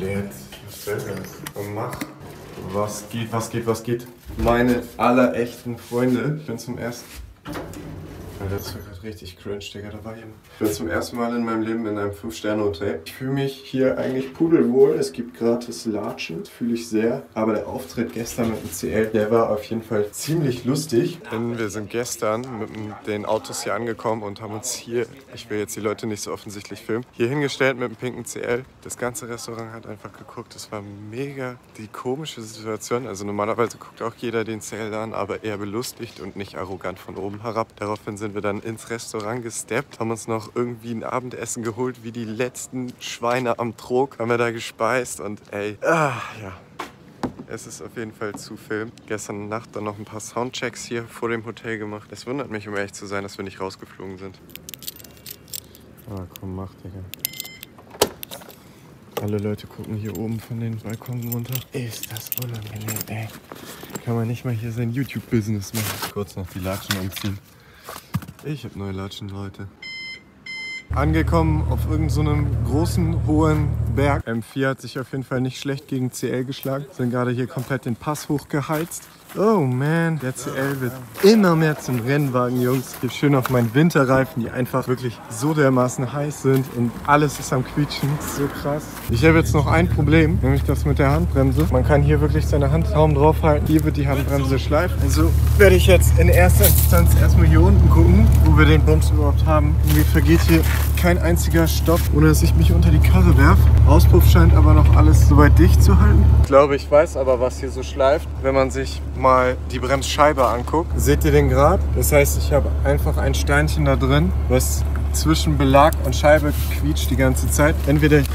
lädt. Was soll das? Und mach. Was geht, was geht, was geht? Meine allerechten Freunde. Ich bin zum ersten... Alter, das war gerade richtig cringe, Digga. Da war jemand. Ich bin zum ersten Mal in meinem Leben in einem 5-Sterne-Hotel. Ich fühle mich hier eigentlich pudelwohl. Es gibt gratis Latschen. Das fühle ich sehr. Aber der Auftritt gestern mit dem CL, der war auf jeden Fall ziemlich lustig. Denn wir sind gestern mit den Autos hier angekommen und haben uns hier, ich will jetzt die Leute nicht so offensichtlich filmen, hier hingestellt mit dem pinken CL. Das ganze Restaurant hat einfach geguckt. Das war mega die komische Situation. Also normalerweise guckt auch jeder den CL an, aber eher belustigt und nicht arrogant von oben herab. Daraufhin sind wir dann ins Restaurant gesteppt, haben uns noch irgendwie ein Abendessen geholt, wie die letzten Schweine am Trog, haben wir da gespeist und ey, ja. Es ist auf jeden Fall zu filmen. Gestern Nacht dann noch ein paar Soundchecks hier vor dem Hotel gemacht. Es wundert mich, um ehrlich zu sein, dass wir nicht rausgeflogen sind. Ah, komm, mach, Digga. Alle Leute gucken hier oben von den Balkonen runter. Ist das unangenehm, ey. Kann man nicht mal hier sein YouTube-Business machen. Kurz noch die Latschen umziehen. Ich hab neue Latschen, Leute. Angekommen auf irgendeinem großen, hohen Berg. M4 hat sich auf jeden Fall nicht schlecht gegen CL geschlagen. Sind gerade hier komplett den Pass hochgeheizt. Oh man, der CL wird immer mehr zum Rennwagen, Jungs. Hier schön auf meinen Winterreifen, die einfach wirklich so dermaßen heiß sind und alles ist am Quietschen. Das ist so krass. Ich habe jetzt noch ein Problem, nämlich das mit der Handbremse. Man kann hier wirklich seine Hand kaum draufhalten. Hier wird die Handbremse schleifen. Also werde ich jetzt in erster Instanz erstmal hier unten gucken, wo wir den Bums überhaupt haben. Irgendwie vergeht hier kein einziger Stopp, ohne dass ich mich unter die Karre werfe. Auspuff scheint aber noch alles soweit dicht zu halten. Ich glaube, ich weiß aber, was hier so schleift, wenn man sich mal die Bremsscheibe anguckt. Seht ihr den Grad? Das heißt, ich habe einfach ein Steinchen da drin, was zwischen Belag und Scheibe quietscht die ganze Zeit. Entweder ich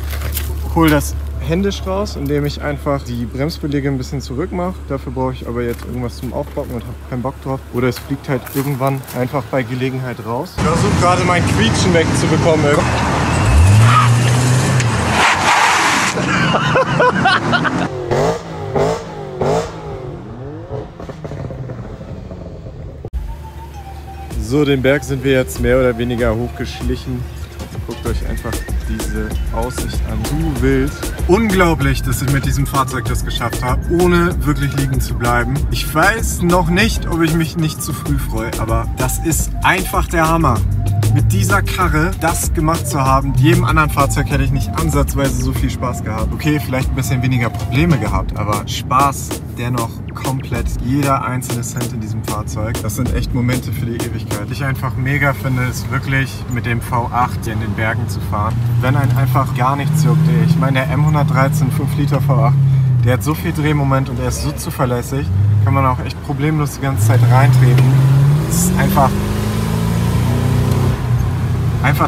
hole das händisch raus, indem ich einfach die Bremsbeläge ein bisschen zurück mache. Dafür brauche ich aber jetzt irgendwas zum Aufbocken und habe keinen Bock drauf. Oder es fliegt halt irgendwann einfach bei Gelegenheit raus. Ich versuche gerade mein Quietschen wegzubekommen. So, den Berg sind wir jetzt mehr oder weniger hochgeschlichen. Guckt euch einfach diese Aussicht an. So wild. Unglaublich, dass ich mit diesem Fahrzeug das geschafft habe, ohne wirklich liegen zu bleiben. Ich weiß noch nicht, ob ich mich nicht zu früh freue, aber das ist einfach der Hammer. Mit dieser Karre das gemacht zu haben, mit jedem anderen Fahrzeug hätte ich nicht ansatzweise so viel Spaß gehabt. Okay, vielleicht ein bisschen weniger Probleme gehabt, aber Spaß dennoch komplett. Jeder einzelne Cent in diesem Fahrzeug, das sind echt Momente für die Ewigkeit. Was ich einfach mega finde, ist wirklich mit dem V8 in den Bergen zu fahren. Wenn einen einfach gar nichts juckt. Ich meine, der M113 5 Liter V8, der hat so viel Drehmoment und er ist so zuverlässig, kann man auch echt problemlos die ganze Zeit reintreten. Das ist einfach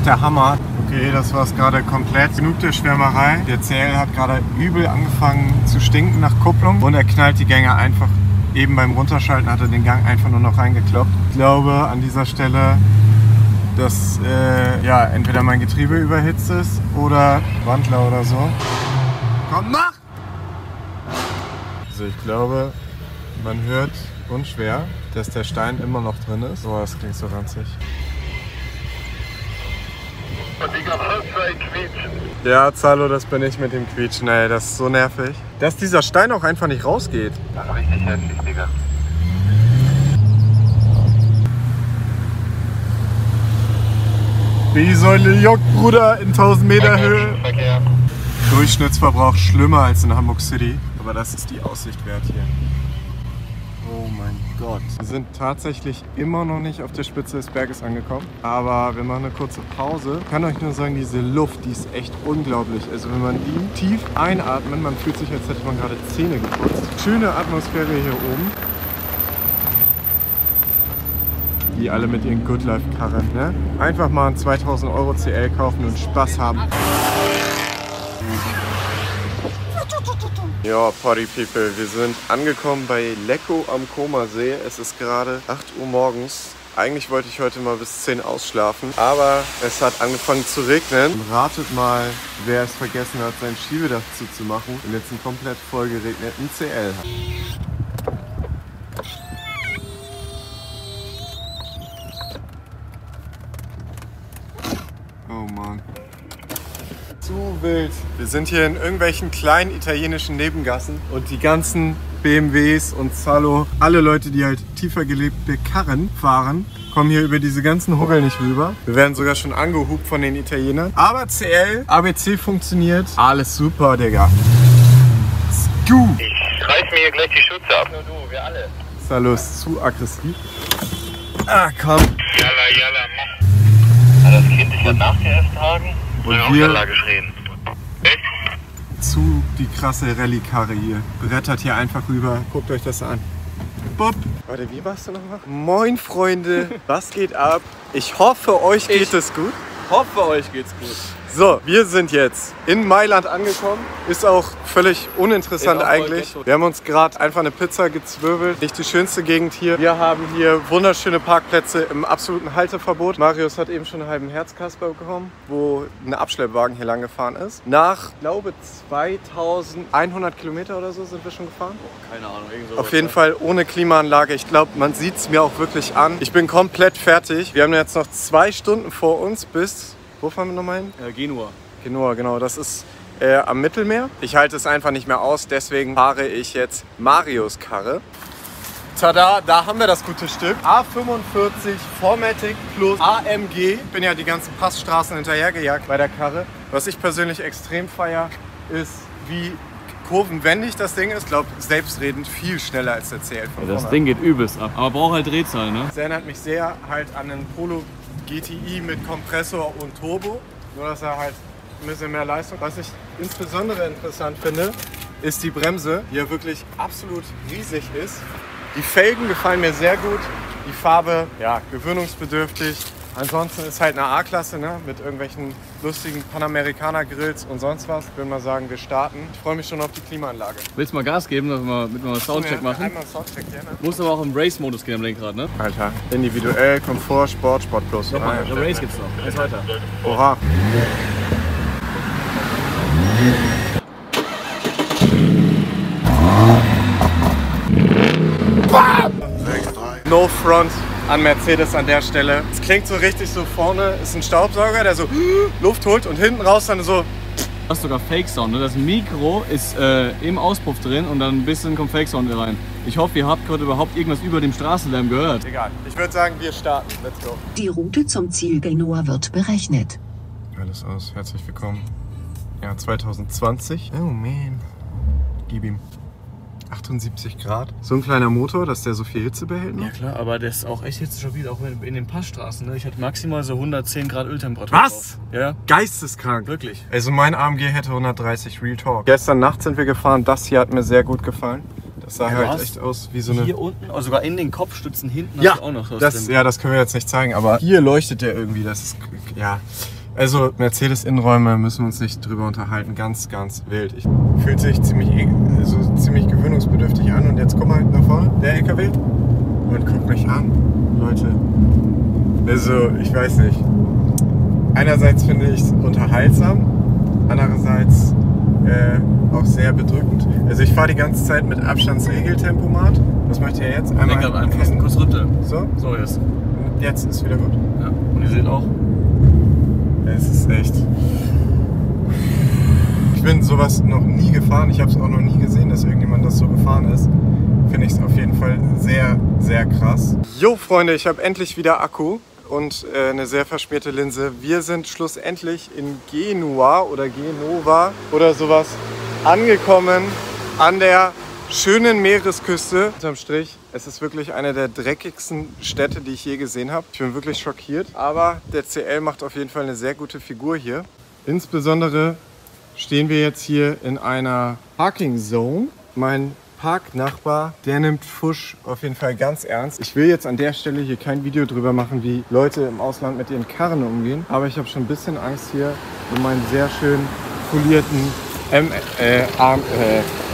der Hammer. Okay, das war es gerade komplett. Genug der Schwärmerei. Der CL hat gerade übel angefangen zu stinken nach Kupplung und er knallt die Gänge einfach. Eben beim Runterschalten hat er den Gang einfach nur noch reingekloppt. Ich glaube an dieser Stelle, dass ja, entweder mein Getriebe überhitzt ist oder Wandler oder so. Komm, mach! Also ich glaube, man hört unschwer, dass der Stein immer noch drin ist. Oh, das klingt so ranzig. Und die ganze Zeit quietschen. Ja, Zalo, das bin ich mit dem Quietschen, ey, das ist so nervig. Dass dieser Stein auch einfach nicht rausgeht. Das ist richtig hässlich, Digga. B-Säule jockt, Bruder, in 1000 Meter Höhe. Verkehr. Durchschnittsverbrauch schlimmer als in Hamburg City, aber das ist die Aussicht wert hier. Oh mein Gott. Wir sind tatsächlich immer noch nicht auf der Spitze des Berges angekommen, aber wir machen eine kurze Pause. Ich kann euch nur sagen, diese Luft, die ist echt unglaublich. Also wenn man die tief einatmet, man fühlt sich, als hätte man gerade Zähne geputzt. Schöne Atmosphäre hier oben. Die alle mit ihren Good Life Karren, ne? Einfach mal einen 2000 € CL kaufen und Spaß haben. Ja, Party People, wir sind angekommen bei Lecco am Comer-See. Es ist gerade 8 Uhr morgens. Eigentlich wollte ich heute mal bis 10 ausschlafen, aber es hat angefangen zu regnen. Und ratet mal, wer es vergessen hat, sein Schiebedach zuzumachen und jetzt einen komplett voll geregneten CL hat. Oh Mann. Zu wild. Wir sind hier in irgendwelchen kleinen italienischen Nebengassen und die ganzen BMWs und Zallo, alle Leute, die halt tiefer gelebte Karren fahren, kommen hier über diese ganzen Hubbel nicht rüber. Wir werden sogar schon angehupt von den Italienern. Aber CL, ABC funktioniert. Alles super, Digga. Let's go. Ich reiß mir hier gleich die Schütze ab. Nur du, wir alle. Ist da los, zu aggressiv. Ah, komm. Jalla, jalla, mach. Hat das Kind dich dann nach der ersten Tagen? Und auch wir Jalla geschrien. Echt? zu die krasse Rallye-Karre hier. Brettert hier einfach rüber. Guckt euch das an. Bob. Warte, wie warst du nochmal? Moin Freunde, was geht ab? Ich hoffe, euch geht es gut. Hoffe, euch geht's gut. So, wir sind jetzt in Mailand angekommen. Ist auch völlig uninteressant eigentlich. Wir haben uns gerade einfach eine Pizza gezwirbelt. Nicht die schönste Gegend hier. Wir haben hier wunderschöne Parkplätze im absoluten Halteverbot. Marius hat eben schon einen halben Herzkasper bekommen, wo ein Abschleppwagen hier lang gefahren ist. Nach, glaube 2100 Kilometer oder so sind wir schon gefahren. Keine Ahnung, irgend so. Auf jeden Fall ohne Klimaanlage. Ich glaube, man sieht es mir auch wirklich an. Ich bin komplett fertig. Wir haben jetzt noch 2 Stunden vor uns bis... Wo fahren wir nochmal hin? Genua. Genua, genau. Das ist am Mittelmeer. Ich halte es einfach nicht mehr aus, deswegen fahre ich jetzt Marius Karre. Tada, da haben wir das gute Stück. A45 4MATIC plus AMG. Ich bin ja die ganzen Passstraßen hinterhergejagt bei der Karre. Was ich persönlich extrem feiere, ist, wie kurvenwendig das Ding ist. Ich glaube, selbstredend viel schneller als der CL500. Ja, das Ding geht übelst ab. Aber braucht halt Drehzahl, ne? Das erinnert mich sehr halt an einen Polo GTI mit Kompressor und Turbo, nur dass er halt ein bisschen mehr Leistung. Was ich insbesondere interessant finde, ist die Bremse, die ja wirklich absolut riesig ist. Die Felgen gefallen mir sehr gut, die Farbe, ja, gewöhnungsbedürftig. Ansonsten ist halt eine A-Klasse, ne, mit irgendwelchen lustigen Panamerikaner-Grills und sonst was. Ich würde mal sagen, wir starten. Ich freue mich schon auf die Klimaanlage. Willst du mal Gas geben, damit wir einen Soundcheck machen? Einmal einen Soundcheck gerne. Muss aber auch im Race-Modus gehen am Lenkrad, ne? Alter, individuell, Komfort, Sport, Sport Plus. Der Race gibt's noch. Jetzt weiter. Oha. No front an Mercedes an der Stelle. Es klingt so richtig so, vorne ist ein Staubsauger, der so Luft holt und hinten raus dann so. Du hast sogar Fake-Sound, ne? Das Mikro ist im Auspuff drin und dann ein bisschen kommt Fake-Sound rein. Ich hoffe, ihr habt gerade überhaupt irgendwas über dem Straßenlärm gehört. Egal. Ich würde sagen, wir starten. Let's go. Die Route zum Ziel Genua wird berechnet. Alles aus. Herzlich willkommen. Ja, 2020. Oh man. Gib ihm. 78 Grad. So ein kleiner Motor, dass der so viel Hitze behält noch? Ja klar, aber der ist auch echt hitzestabil, auch in den Passstraßen. Ne? Ich hatte maximal so 110 Grad Öltemperatur. Was? Drauf. Ja, Geisteskrank. wirklich. Also mein AMG hätte 130 Real Talk. Gestern Nacht sind wir gefahren. Das hier hat mir sehr gut gefallen. Das sah Ja, halt echt aus wie so eine... Hier unten, also sogar in den Kopfstützen hinten Ja, hast du auch noch was das, drin. ja, das können wir jetzt nicht zeigen, aber hier leuchtet der irgendwie. Das ist, ja. Also Mercedes-Innenräume müssen wir uns nicht drüber unterhalten. Ganz, ganz wild. Fühlt sich ziemlich gewöhnungsbedürftig an. Und jetzt komm halt nach vorne, der LKW. Und guckt mich an, Leute. Also, ich weiß nicht. Einerseits finde ich es unterhaltsam, andererseits auch sehr bedrückend. Also ich fahre die ganze Zeit mit Abstandsregeltempomat. Was möchte ihr jetzt? Einmal Lenkrad anfassen, kurz rütteln. So? So jetzt. Und jetzt ist wieder gut. Ja. Und ihr seht auch. Es ist echt... Ich bin sowas noch nie gefahren. Ich habe es auch noch nie gesehen, dass irgendjemand das so gefahren ist. Finde ich es auf jeden Fall sehr, sehr krass. Jo Freunde, ich habe endlich wieder Akku und eine sehr verschmierte Linse. Wir sind schlussendlich in Genua oder Genova oder sowas angekommen an der schönen Meeresküste. Unterm Strich, es ist wirklich eine der dreckigsten Städte, die ich je gesehen habe. Ich bin wirklich schockiert, aber der CL macht auf jeden Fall eine sehr gute Figur hier. Insbesondere stehen wir jetzt hier in einer Parking Zone. Mein Parknachbar, der nimmt Fusch auf jeden Fall ganz ernst. Ich will jetzt an der Stelle hier kein Video drüber machen, wie Leute im Ausland mit ihren Karren umgehen. Aber ich habe schon ein bisschen Angst hier um meinen sehr schön polierten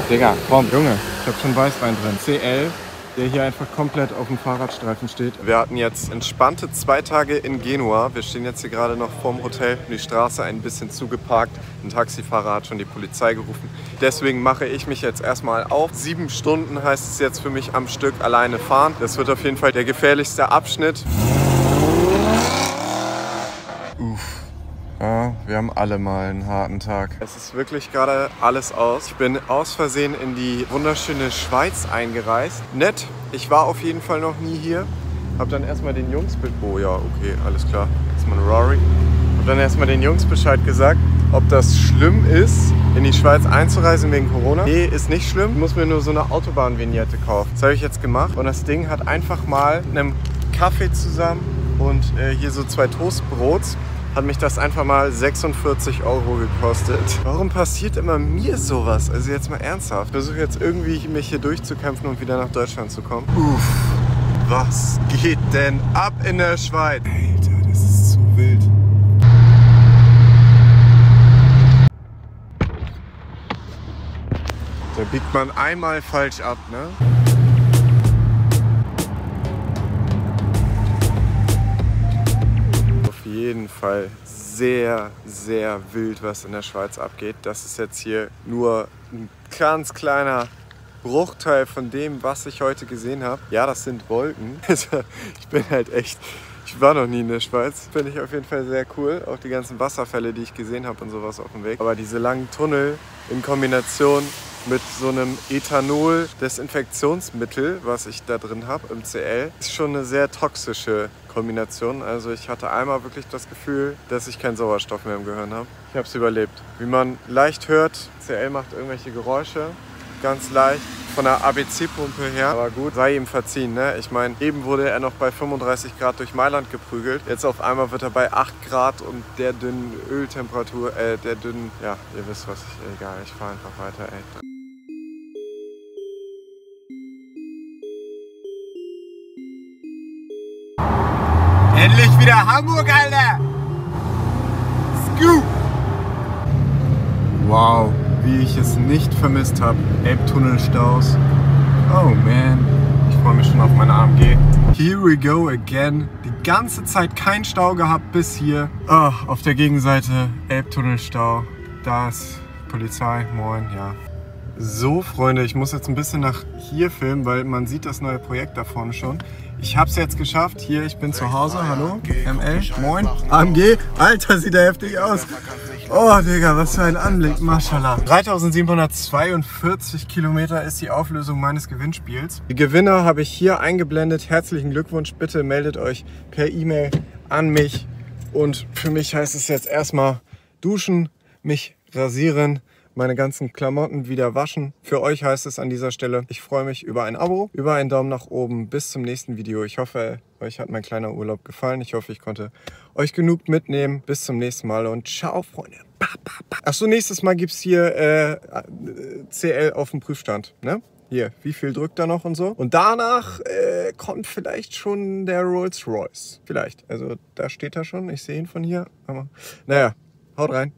Digga, komm, Junge, ich habe schon Weißwein drin. CL, der hier einfach komplett auf dem Fahrradstreifen steht. Wir hatten jetzt entspannte 2 Tage in Genua. Wir stehen jetzt hier gerade noch vorm Hotel, die Straße ein bisschen zugeparkt. Ein Taxifahrer hat schon die Polizei gerufen. Deswegen mache ich mich jetzt erstmal auf. 7 Stunden heißt es jetzt für mich am Stück alleine fahren. Das wird auf jeden Fall der gefährlichste Abschnitt. Ja, wir Wir haben alle mal einen harten Tag. Es ist wirklich gerade alles aus. Ich bin aus Versehen in die wunderschöne Schweiz eingereist. Nett. Ich war auf jeden Fall noch nie hier. Hab dann erstmal den Jungs... Oh ja, okay, alles klar. Das ist mein Rory. Hab dann erstmal den Jungs Bescheid gesagt, ob das schlimm ist, in die Schweiz einzureisen wegen Corona. Nee, ist nicht schlimm. Ich muss mir nur so eine Autobahnvignette kaufen. Das habe ich jetzt gemacht. Und das Ding hat einfach mal einem Kaffee zusammen und hier so 2 Toastbrots, hat mich das einfach mal 46 € gekostet. Warum passiert immer mir sowas? Also jetzt mal ernsthaft. Ich versuche jetzt irgendwie mich hier durchzukämpfen und wieder nach Deutschland zu kommen. Uff, was geht denn ab in der Schweiz? Alter, das ist zu wild. Da biegt man einmal falsch ab, ne? Auf jeden Fall sehr, sehr wild, was in der Schweiz abgeht. Das ist jetzt hier nur ein ganz kleiner Bruchteil von dem, was ich heute gesehen habe. Ja, das sind Wolken. Ich bin halt echt... Ich war noch nie in der Schweiz. Finde ich auf jeden Fall sehr cool. Auch die ganzen Wasserfälle, die ich gesehen habe und sowas auf dem Weg. Aber diese langen Tunnel in Kombination mit so einem Ethanol-Desinfektionsmittel, was ich da drin habe im CL, ist schon eine sehr toxische Kombination. Also ich hatte einmal wirklich das Gefühl, dass ich keinen Sauerstoff mehr im Gehirn habe. Ich habe es überlebt. Wie man leicht hört, CL macht irgendwelche Geräusche. Ganz leicht von der ABC-Pumpe her. Aber gut, sei ihm verziehen, ne? Ich meine, eben wurde er noch bei 35 Grad durch Mailand geprügelt. Jetzt auf einmal wird er bei 8 Grad und der dünnen Öltemperatur, der dünnen... Ja, ihr wisst was, egal, ich fahre einfach weiter, ey. Endlich wieder Hamburg, Alter! Scoop! Wow, wie ich es nicht vermisst habe. Elbtunnelstaus. Oh man, ich freue mich schon auf meine AMG. Here we go again. Die ganze Zeit kein Stau gehabt bis hier. Oh, auf der Gegenseite Elbtunnelstau. Da ist Polizei, moin, ja. So, Freunde, ich muss jetzt ein bisschen nach hier filmen, weil man sieht das neue Projekt da vorne schon. Ich habe es jetzt geschafft. Hier, ich bin zu Hause. Hallo, ML, moin. AMG, Alter, sieht der heftig aus. Oh, Digga, was für ein Anblick, Mashallah. 3742 Kilometer ist die Auflösung meines Gewinnspiels. Die Gewinner habe ich hier eingeblendet. Herzlichen Glückwunsch, bitte meldet euch per E-Mail an mich. Und für mich heißt es jetzt erstmal duschen, mich rasieren, meine ganzen Klamotten wieder waschen. Für euch heißt es an dieser Stelle, ich freue mich über ein Abo, über einen Daumen nach oben. Bis zum nächsten Video. Ich hoffe, euch hat mein kleiner Urlaub gefallen. Ich hoffe, ich konnte euch genug mitnehmen. Bis zum nächsten Mal und ciao, Freunde. Achso, nächstes Mal gibt es hier CL auf dem Prüfstand. Ne? Hier, wie viel drückt er noch und so. Und danach kommt vielleicht schon der Rolls Royce. Vielleicht. Also da steht er schon. Ich sehe ihn von hier. Aber naja, haut rein.